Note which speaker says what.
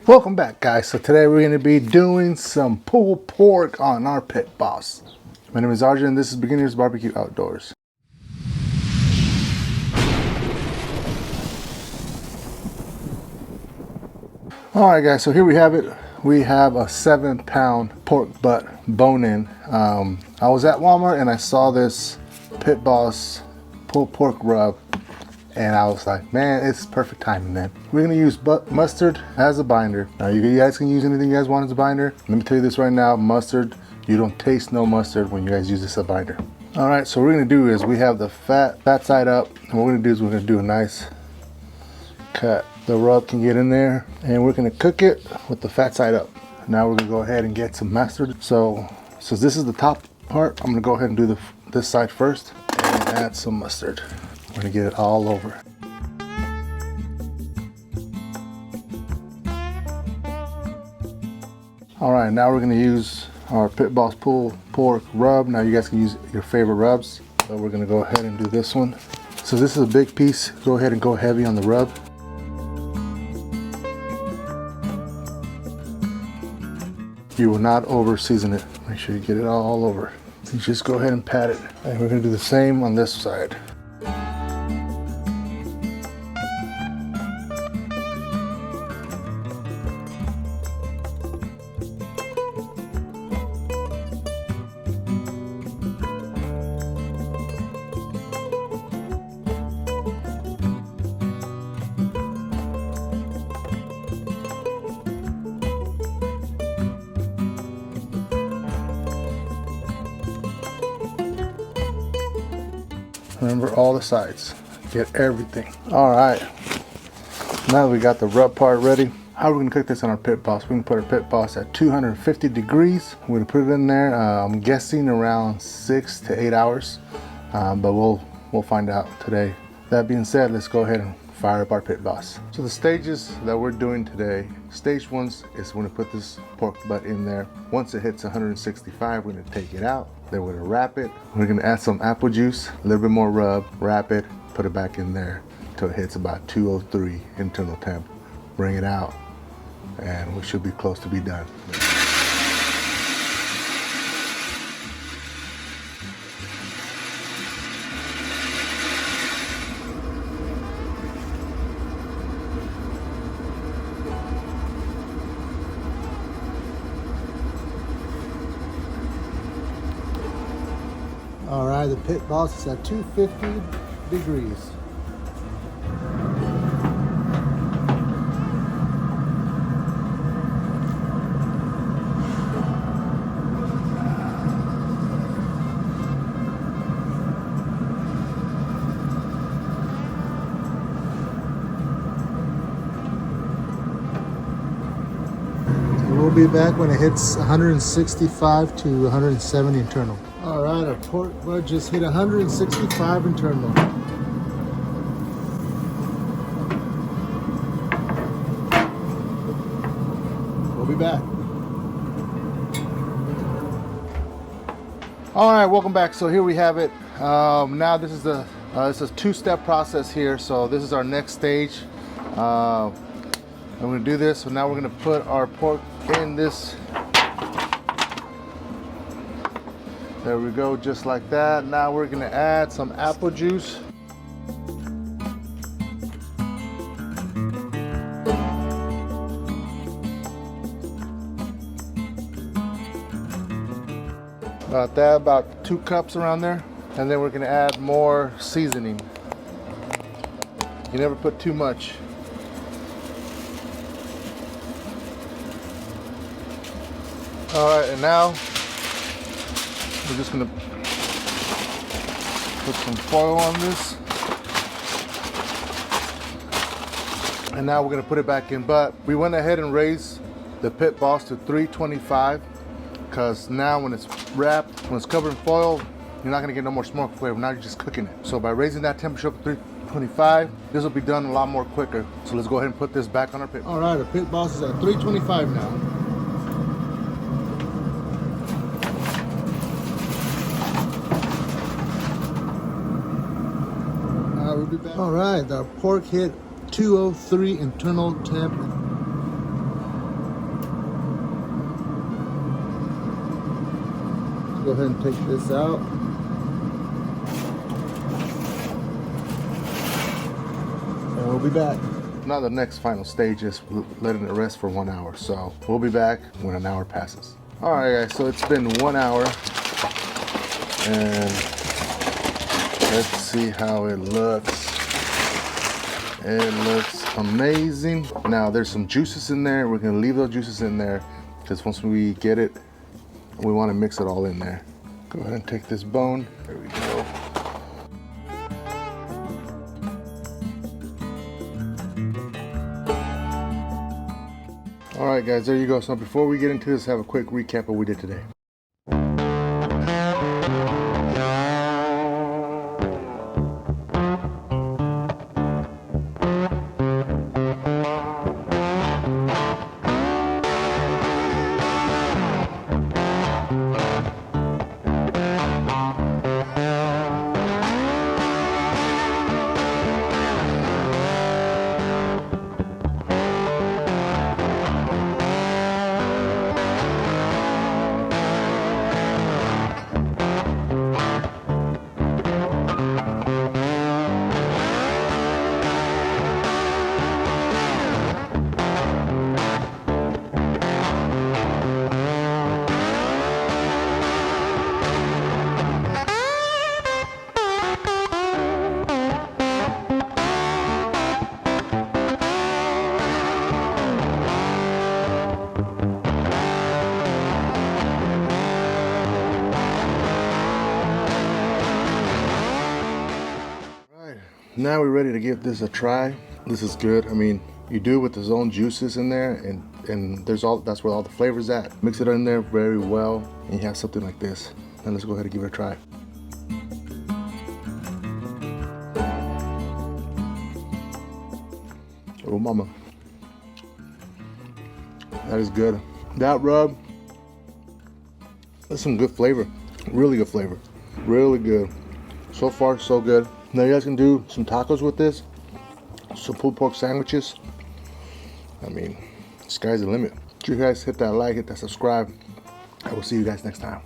Speaker 1: Welcome back, guys. So today we're going to be doing some pulled pork on our Pitboss. My name is Arjun and this is Beginner's Barbecue Outdoors. Alright guys, so here we have it. We have a 7-pound pork butt bone-in. I was at Walmart and I saw this Pitboss pulled pork rub and I was like, man, it's perfect timing, man. We're gonna use mustard as a binder. Now you guys can use anything you guys want as a binder. Let me tell you this right now, mustard, you don't taste no mustard when you guys use this as a binder. All right, so what we're gonna do is we have the fat side up, and what we're gonna do is we're gonna do a nice cut. The rub can get in there, and we're gonna cook it with the fat side up. Now we're gonna go ahead and get some mustard. So since this is the top part, I'm gonna go ahead and do this side first and add some mustard. We're gonna get it all over. All right, now we're gonna use our Pitboss pulled pork rub. Now you guys can use your favorite rubs, but we're gonna go ahead and do this one. So this is a big piece. Go ahead and go heavy on the rub. You will not over season it. Make sure you get it all over. You just go ahead and pat it. And we're gonna do the same on this side. Remember all the sides, get everything. All right, now that we got the rub part ready, how are we gonna cook this on our Pitboss? We're gonna put our Pitboss at 250 degrees. We're gonna put it in there, I'm guessing around 6 to 8 hours, but we'll find out today. That being said, let's go ahead and fire up our Pitboss. So the stages that we're doing today, stage 1 is we're gonna put this pork butt in there. Once it hits 165, we're gonna take it out. Then we're gonna wrap it. We're gonna add some apple juice, a little bit more rub, wrap it, put it back in there until it hits about 203 internal temp. Bring it out, and we should be close to be done. All right, the Pitboss is at 250 degrees. We'll be back when it hits 165 to 170 internal. All right, our pork butt just hit 165 internal. We'll be back. All right, welcome back. So here we have it. Now this is a two-step process here. So this is our next stage. I'm gonna do this. So now we're gonna put our pork in this. There we go, just like that. Now we're gonna add some apple juice. About that, about 2 cups around there. And then we're gonna add more seasoning. You never put too much. All right, and now we're just gonna put some foil on this. And now we're gonna put it back in. But we went ahead and raised the Pitboss to 325 because now when it's wrapped, when it's covered in foil, you're not gonna get no more smoke flavor. Now you're just cooking it. So by raising that temperature up to 325, this will be done a lot more quicker. So let's go ahead and put this back on our Pitboss. All right, our Pitboss is at 325 now. All right, our pork hit 203 internal temp. go ahead and take this out. And we'll be back. Now the next final stage is letting it rest for 1 hour. So we'll be back when an hour passes. All right, guys, so it's been 1 hour. And let's see how it looks. It looks amazing. Now there's some juices in there. We're gonna leave those juices in there because once we get it, we wanna mix it all in there. Go ahead and take this bone. There we go. All right, guys, there you go. So before we get into this, have a quick recap of what we did today. Now we're ready to give this a try. This is good. I mean, you do it with its own juices in there, and that's where all the flavors at. Mix it in there very well, and you have something like this. Now let's go ahead and give it a try. Oh mama, that is good. That rub, that's some good flavor. Really good flavor. Really good. So far, so good. Now you guys can do some tacos with this, some pulled pork sandwiches. I mean, sky's the limit. You guys hit that like, hit that subscribe. I will see you guys next time.